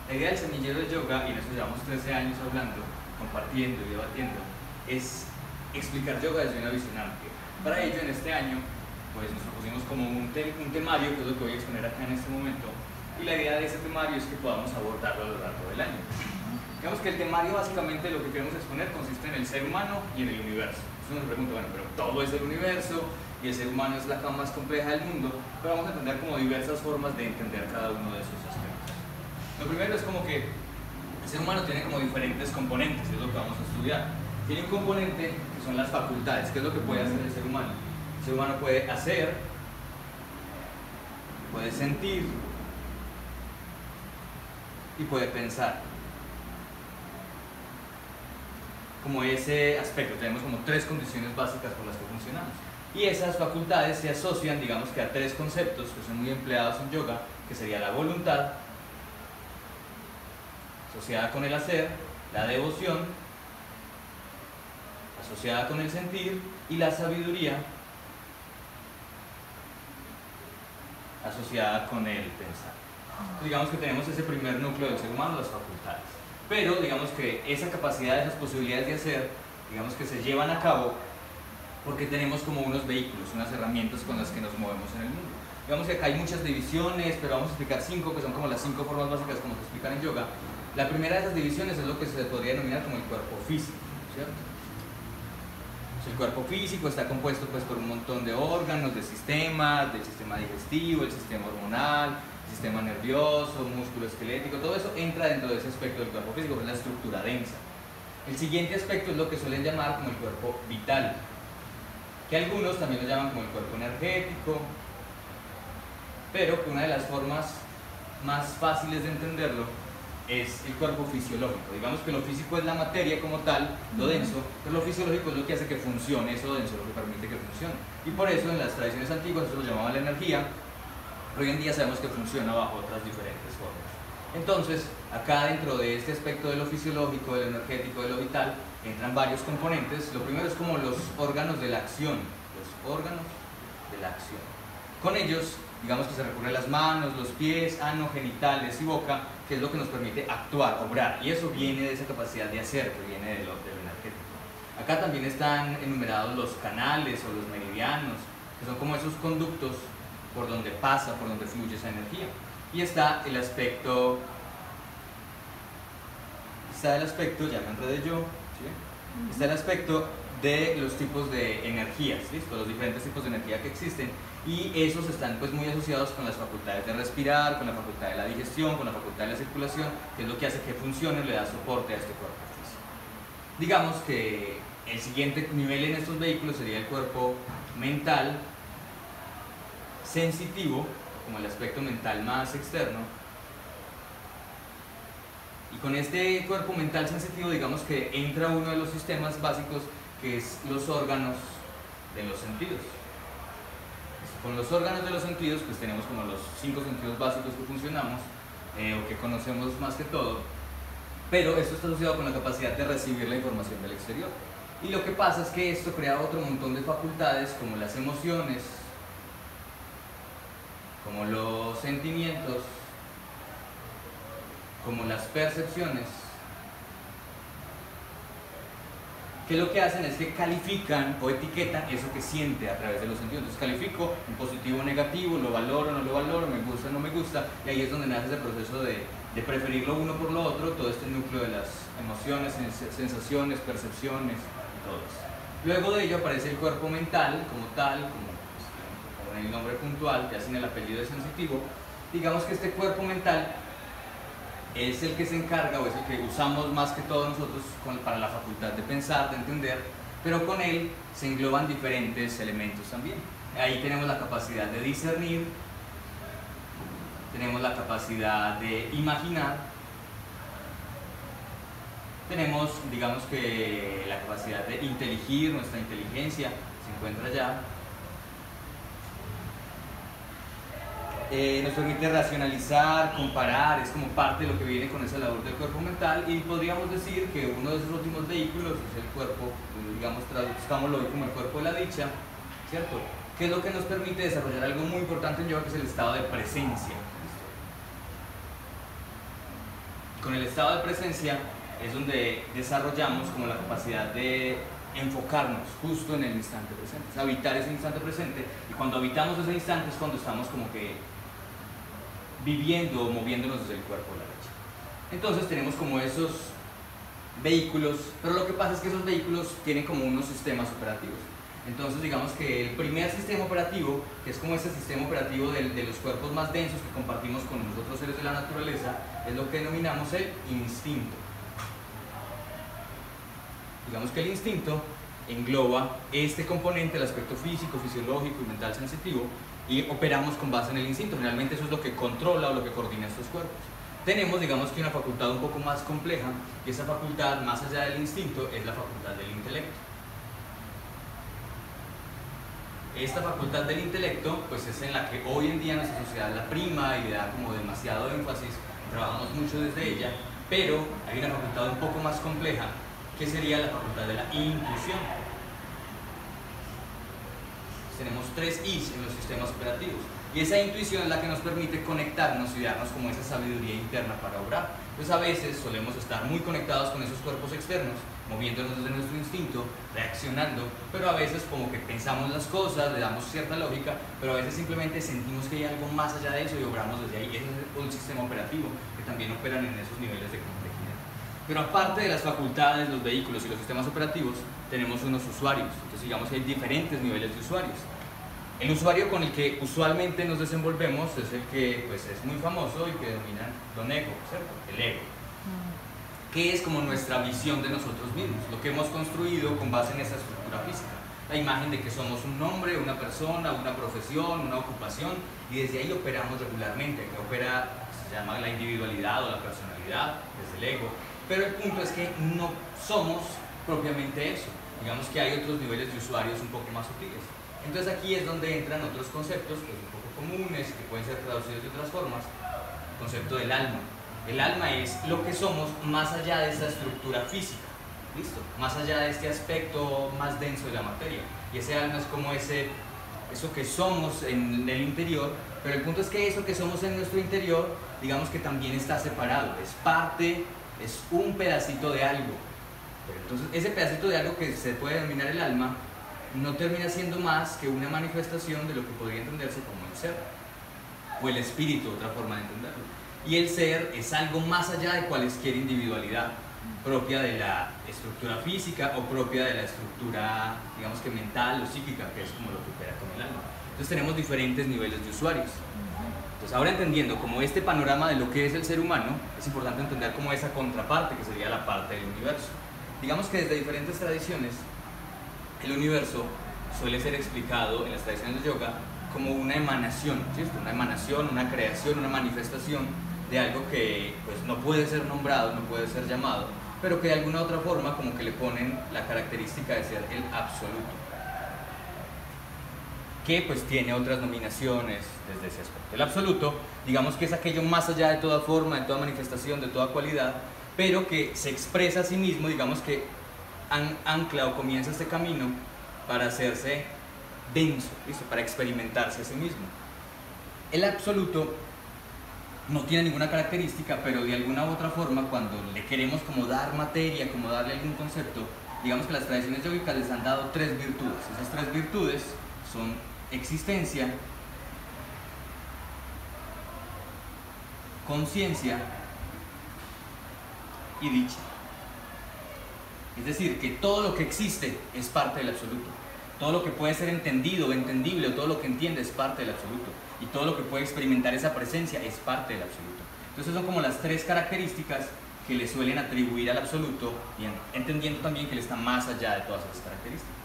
La idea del semillero de yoga, y en eso llevamos 13 años hablando, compartiendo y debatiendo, es explicar yoga desde una visión amplia. Para ello, en este año, pues nos propusimos como un temario, que es lo que voy a exponer acá en este momento, y la idea de ese temario es que podamos abordarlo a lo largo del año. Digamos que el temario, básicamente, lo que queremos exponer consiste en el ser humano y en el universo. Uno se pregunta, bueno, pero todo es el universo, y el ser humano es la cama más compleja del mundo, pero vamos a entender como diversas formas de entender cada uno de esos aspectos. Lo primero es como que el ser humano tiene como diferentes componentes, es lo que vamos a estudiar. Tiene un componente que son las facultades, que es lo que puede hacer el ser humano. El ser humano puede hacer, puede sentir y puede pensar. Como ese aspecto, tenemos como tres condiciones básicas por las que funcionamos. Y esas facultades se asocian, digamos que a tres conceptos que son muy empleados en yoga, que sería la voluntad, asociada con el hacer, la devoción, asociada con el sentir, y la sabiduría, asociada con el pensar. Digamos que tenemos ese primer núcleo del ser humano, las facultades. Pero digamos que esa capacidad, esas posibilidades de hacer, digamos que se llevan a cabo porque tenemos como unos vehículos, unas herramientas con las que nos movemos en el mundo. Digamos que acá hay muchas divisiones, pero vamos a explicar 5, que son como las 5 formas básicas como se explican en yoga. La primera de esas divisiones es lo que se podría denominar como el cuerpo físico, ¿cierto? El cuerpo físico está compuesto pues por un montón de órganos, de sistemas, del sistema digestivo, el sistema hormonal, el sistema nervioso, músculo esquelético, todo eso entra dentro de ese aspecto del cuerpo físico, es la estructura densa. El siguiente aspecto es lo que suelen llamar como el cuerpo vital, que algunos también lo llaman como el cuerpo energético, pero que una de las formas más fáciles de entenderlo es el cuerpo fisiológico. Digamos que lo físico es la materia como tal, lo denso, pero lo fisiológico es lo que hace que funcione eso denso, lo que permite que funcione. Y por eso en las tradiciones antiguas eso lo llamaban la energía, pero hoy en día sabemos que funciona bajo otras diferentes formas. Entonces, acá dentro de este aspecto de lo fisiológico, de lo energético, de lo vital, entran varios componentes. Lo primero es como los órganos de la acción, los órganos de la acción. Con ellos, digamos que se recurre a las manos, los pies, ano, genitales y boca, que es lo que nos permite actuar, obrar, y eso viene de esa capacidad de hacer, que viene de lo energético. Acá también están enumerados los canales o los meridianos, que son como esos conductos por donde pasa, por donde fluye esa energía. Y está el aspecto, ya me enredé yo, ¿sí? Está el aspecto de los tipos de energías, ¿listo? Los diferentes tipos de energía que existen, y esos están pues muy asociados con las facultades de respirar, con la facultad de la digestión, con la facultad de la circulación, que es lo que hace que funcione, le da soporte a este cuerpo físico. Digamos que el siguiente nivel en estos vehículos sería el cuerpo mental, sensitivo, como el aspecto mental más externo. Y con este cuerpo mental sensitivo, digamos que entra uno de los sistemas básicos, que es los órganos de los sentidos. Con los órganos de los sentidos, pues tenemos como los 5 sentidos básicos que funcionamos, o que conocemos más que todo, pero esto está asociado con la capacidad de recibir la información del exterior. Y lo que pasa es que esto crea otro montón de facultades, como las emociones, como los sentimientos, como las percepciones, que lo que hacen es que califican o etiquetan eso que siente a través de los sentidos. Entonces califico en positivo o negativo, lo valoro o no lo valoro, me gusta o no me gusta, y ahí es donde nace ese proceso de preferir lo uno por lo otro, todo este núcleo de las emociones, sensaciones, percepciones y todo eso. Luego de ello aparece el cuerpo mental como tal, como en el nombre puntual, ya sin el apellido de sensitivo. Digamos que este cuerpo mental es el que se encarga, o es el que usamos más que todos nosotros para la facultad de pensar, de entender, pero con él se engloban diferentes elementos también. Ahí tenemos la capacidad de discernir, tenemos la capacidad de imaginar, tenemos, digamos que, la capacidad de inteligir, nuestra inteligencia se encuentra allá. Nos permite racionalizar, comparar, es como parte de lo que viene con esa labor del cuerpo mental, y podríamos decir que uno de esos últimos vehículos es el cuerpo, digamos, traduzcámoslo hoy como el cuerpo de la dicha, ¿cierto? Que es lo que nos permite desarrollar algo muy importante en yoga, que es el estado de presencia. con el estado de presencia es donde desarrollamos como la capacidad de enfocarnos justo en el instante presente, es habitar ese instante presente, y cuando habitamos ese instante es cuando estamos como que viviendo o moviéndonos desde el cuerpo de la leche. Entonces tenemos como esos vehículos, pero lo que pasa es que esos vehículos tienen como unos sistemas operativos. Entonces digamos que el primer sistema operativo, que es como ese sistema operativo de los cuerpos más densos que compartimos con los otros seres de la naturaleza, es lo que denominamos el instinto. Digamos que el instinto engloba este componente, el aspecto físico, fisiológico y mental sensitivo, y operamos con base en el instinto. Realmente eso es lo que controla o lo que coordina estos cuerpos. Tenemos, digamos que una facultad un poco más compleja, y esa facultad, más allá del instinto, es la facultad del intelecto. Esta facultad del intelecto, pues es en la que hoy en día nuestra sociedad la prima y le da como demasiado énfasis, trabajamos mucho desde ella, pero hay una facultad un poco más compleja, que sería la facultad de la intuición. Tenemos 3 I's en los sistemas operativos, y esa intuición es la que nos permite conectarnos y darnos como esa sabiduría interna para obrar. Entonces a veces solemos estar muy conectados con esos cuerpos externos, moviéndonos desde nuestro instinto, reaccionando, pero a veces como que pensamos las cosas, le damos cierta lógica, pero a veces simplemente sentimos que hay algo más allá de eso y obramos desde ahí. Ese es un sistema operativo que también operan en esos niveles de complejidad. Pero aparte de las facultades, los vehículos y los sistemas operativos, tenemos unos usuarios. Entonces digamos que hay diferentes niveles de usuarios. El usuario con el que usualmente nos desenvolvemos es el que pues, es muy famoso y que denominan don ego, ¿cierto? El ego. Que es como nuestra visión de nosotros mismos, lo que hemos construido con base en esa estructura física. La imagen de que somos un nombre, una persona, una profesión, una ocupación, y desde ahí operamos regularmente, que opera, se llama la individualidad o la personalidad, desde el ego. Pero el punto es que no somos propiamente eso. Digamos que hay otros niveles de usuarios un poco más sutiles. Entonces aquí es donde entran otros conceptos pues, un poco comunes, que pueden ser traducidos de otras formas. El concepto del alma. El alma es lo que somos más allá de esa estructura física, ¿listo? Más allá de este aspecto más denso de la materia. Y ese alma es como eso que somos en el interior, pero el punto es que eso que somos en nuestro interior, digamos que también está separado, es parte, es un pedacito de algo. Pero entonces ese pedacito de algo que se puede denominar el alma, no termina siendo más que una manifestación de lo que podría entenderse como el ser, o el espíritu, otra forma de entenderlo. Y el ser es algo más allá de cualquier individualidad, propia de la estructura física o propia de la estructura, digamos que mental o psíquica, que es como lo que opera con el alma. Entonces tenemos diferentes niveles de usuarios. Entonces ahora entendiendo como este panorama de lo que es el ser humano, es importante entender como esa contraparte, que sería la parte del universo. Digamos que desde diferentes tradiciones, el universo suele ser explicado en las tradiciones de yoga como una emanación, ¿cierto? Una emanación, una creación, una manifestación de algo que pues, no puede ser nombrado, no puede ser llamado, pero que de alguna otra forma como que le ponen la característica de ser el absoluto, que pues tiene otras nominaciones desde ese aspecto. El absoluto, digamos que es aquello más allá de toda forma, de toda manifestación, de toda cualidad, pero que se expresa a sí mismo, digamos que ancla o comienza este camino para hacerse denso, ¿listo? Para experimentarse a sí mismo. El absoluto no tiene ninguna característica, pero de alguna u otra forma cuando le queremos como dar materia, como darle algún concepto, digamos que las tradiciones yógicas les han dado 3 virtudes. Esas 3 virtudes son existencia, conciencia y dicha. Es decir, que todo lo que existe es parte del absoluto. Todo lo que puede ser entendido o entendible, o todo lo que entiende es parte del absoluto. Y todo lo que puede experimentar esa presencia es parte del absoluto. Entonces son como las 3 características que le suelen atribuir al absoluto, y entendiendo también que él está más allá de todas esas características.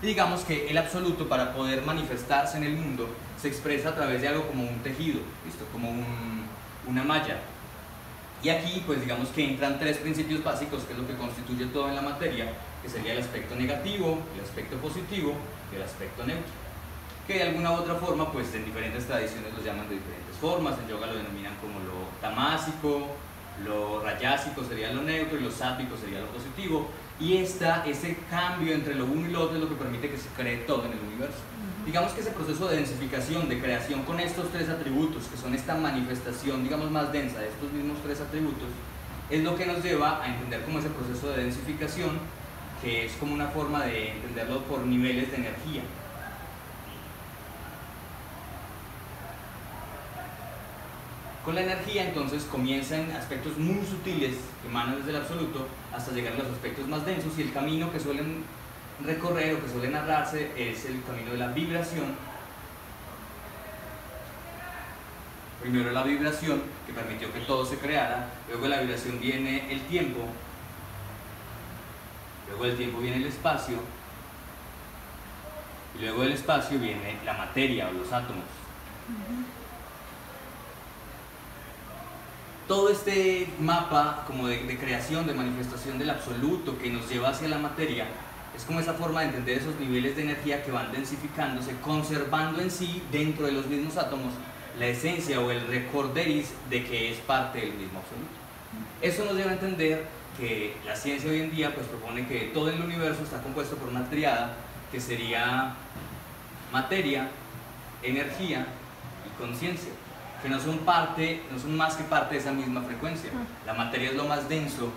Y digamos que el absoluto, para poder manifestarse en el mundo, se expresa a través de algo como un tejido, ¿listo? Como una malla. Y aquí, pues digamos que entran 3 principios básicos, que es lo que constituye todo en la materia, que sería el aspecto negativo, el aspecto positivo y el aspecto neutro, que de alguna u otra forma, pues en diferentes tradiciones los llaman de diferentes formas. En yoga lo denominan como lo tamásico, lo rayásico sería lo neutro y lo sátvico sería lo positivo. Y ese cambio entre lo uno y lo otro es lo que permite que se cree todo en el universo. Digamos que ese proceso de densificación, de creación con estos 3 atributos, que son esta manifestación, digamos, más densa de estos mismos 3 atributos, es lo que nos lleva a entender como ese proceso de densificación, que es como una forma de entenderlo por niveles de energía. Con la energía entonces comienzan aspectos muy sutiles que emanan desde el absoluto hasta llegar a los aspectos más densos, y el camino que suelen recorrer o que suele narrarse es el camino de la vibración. Primero la vibración, que permitió que todo se creara, luego de la vibración viene el tiempo, luego del tiempo viene el espacio, y luego del espacio viene la materia o los átomos. Todo este mapa como de creación, de manifestación del absoluto que nos lleva hacia la materia, es como esa forma de entender esos niveles de energía que van densificándose, conservando en sí, dentro de los mismos átomos, la esencia o el recorderis de que es parte del mismo absoluto. Eso nos lleva a entender que la ciencia hoy en día pues propone que todo el universo está compuesto por una tríada que sería materia, energía y conciencia, que no son más que parte de esa misma frecuencia. La materia es lo más denso,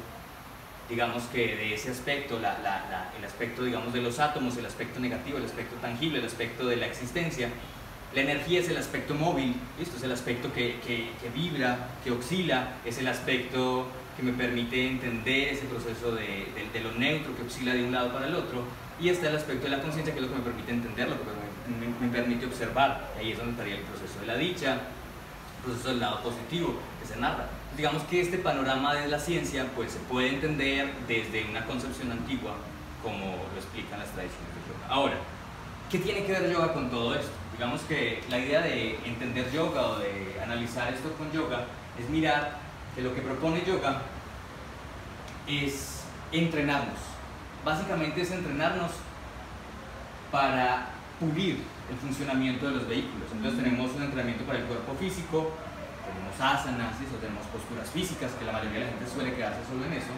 digamos, que de ese aspecto, el aspecto, digamos, de los átomos, el aspecto negativo, el aspecto tangible, el aspecto de la existencia. La energía es el aspecto móvil, ¿listo? Es el aspecto que vibra, que oscila, es el aspecto que me permite entender ese proceso de lo neutro que oscila de un lado para el otro, y está el aspecto de la conciencia, que es lo que me permite entender, lo que me permite observar. Y ahí es donde estaría el proceso de la dicha, el proceso del lado positivo que se narra. Digamos que este panorama de la ciencia pues se puede entender desde una concepción antigua, como lo explican las tradiciones de yoga. Ahora, ¿qué tiene que ver yoga con todo esto? Digamos que la idea de entender yoga o de analizar esto con yoga es mirar que lo que propone yoga es entrenarnos. Básicamente es entrenarnos para pulir el funcionamiento de los vehículos. Entonces tenemos un entrenamiento para el cuerpo físico, tenemos asanas, o tenemos posturas físicas, que la mayoría de la gente suele quedarse solo en eso.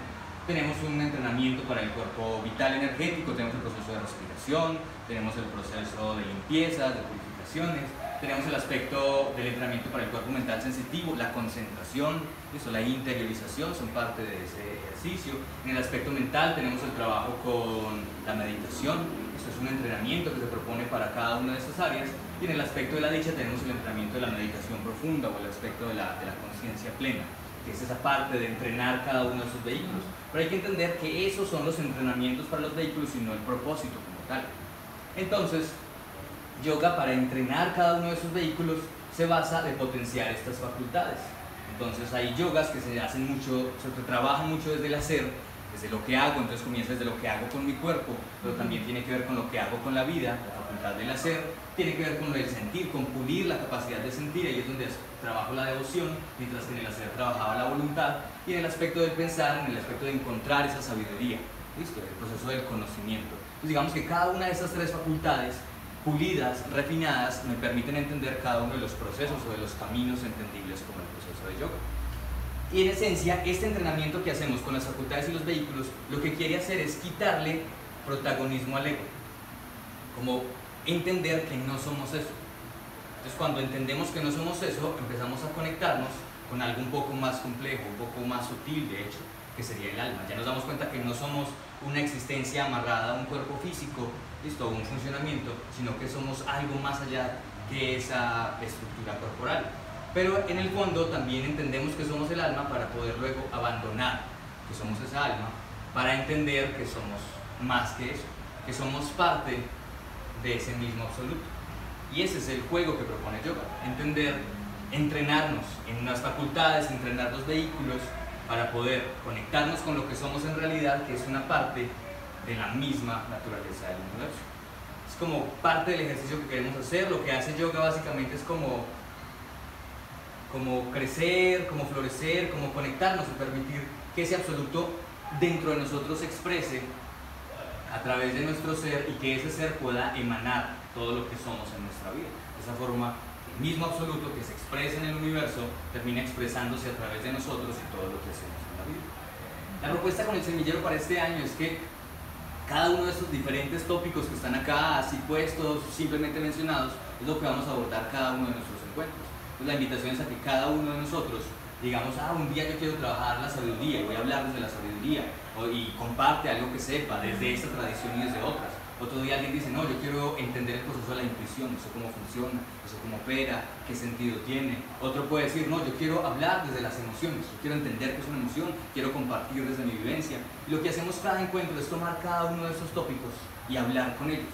Tenemos un entrenamiento para el cuerpo vital energético, tenemos el proceso de respiración, tenemos el proceso de limpieza, de purificaciones, tenemos el aspecto del entrenamiento para el cuerpo mental sensitivo, la concentración, la interiorización son parte de ese ejercicio. En el aspecto mental tenemos el trabajo con la meditación, esto es un entrenamiento que se propone para cada una de estas áreas. Y en el aspecto de la dicha tenemos el entrenamiento de la meditación profunda o el aspecto de la conciencia plena, que es esa parte de entrenar cada uno de esos vehículos. Pero hay que entender que esos son los entrenamientos para los vehículos y no el propósito como tal. Entonces, yoga, para entrenar cada uno de esos vehículos, se basa en potenciar estas facultades. Entonces hay yogas que se trabajan mucho desde el hacer, desde lo que hago. Entonces comienza desde lo que hago con mi cuerpo, pero también tiene que ver con lo que hago con la vida, la facultad del hacer, tiene que ver con el sentir, con pulir la capacidad de sentir. Ahí es donde trabajo la devoción, mientras que en el hacer trabajaba la voluntad, y en el aspecto del pensar, en el aspecto de encontrar esa sabiduría, ¿listo? El proceso del conocimiento. Entonces digamos que cada una de esas tres facultades pulidas, refinadas, me permiten entender cada uno de los procesos o de los caminos entendibles como el proceso de yoga. Y en esencia, este entrenamiento que hacemos con las facultades y los vehículos, lo que quiere hacer es quitarle protagonismo al ego, como entender que no somos eso. Entonces cuando entendemos que no somos eso, empezamos a conectarnos con algo un poco más complejo, un poco más sutil de hecho, que sería el alma. Ya nos damos cuenta que no somos una existencia amarrada a un cuerpo físico, listo, un funcionamiento, sino que somos algo más allá que esa estructura corporal. Pero en el fondo también entendemos que somos el alma para poder luego abandonar que somos esa alma, para entender que somos más que eso, que somos parte de ese mismo absoluto. Y ese es el juego que propone yoga, entender, entrenarnos en unas facultades, entrenar los vehículos para poder conectarnos con lo que somos en realidad, que es una parte de la misma naturaleza del universo. Es como parte del ejercicio que queremos hacer. Lo que hace yoga básicamente es como crecer, como florecer, como conectarnos y permitir que ese absoluto dentro de nosotros se exprese a través de nuestro ser, y que ese ser pueda emanar todo lo que somos en nuestra vida. De esa forma, el mismo absoluto que se expresa en el universo termina expresándose a través de nosotros y todo lo que hacemos en la vida. La propuesta con el semillero para este año es que cada uno de estos diferentes tópicos que están acá, así puestos, simplemente mencionados, es lo que vamos a abordar cada uno de nuestros encuentros. Entonces, la invitación es a que cada uno de nosotros digamos, un día yo quiero trabajar la sabiduría, voy a hablar desde la sabiduría, y comparte algo que sepa desde esta tradición y desde otras. Otro día alguien dice, no, yo quiero entender el proceso de la intuición, no sé cómo funciona, no sé cómo opera, qué sentido tiene. Otro puede decir, no, yo quiero hablar desde las emociones, yo quiero entender qué es una emoción, quiero compartir desde mi vivencia. Y lo que hacemos cada encuentro es tomar cada uno de esos tópicos y hablar con ellos.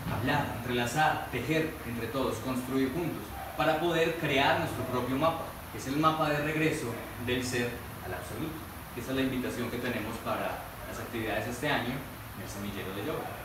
Hablar, entrelazar, tejer entre todos, construir juntos, para poder crear nuestro propio mapa, que es el mapa de regreso del ser al absoluto. Esa es la invitación que tenemos para las actividades de este año en el Semillero de Yoga.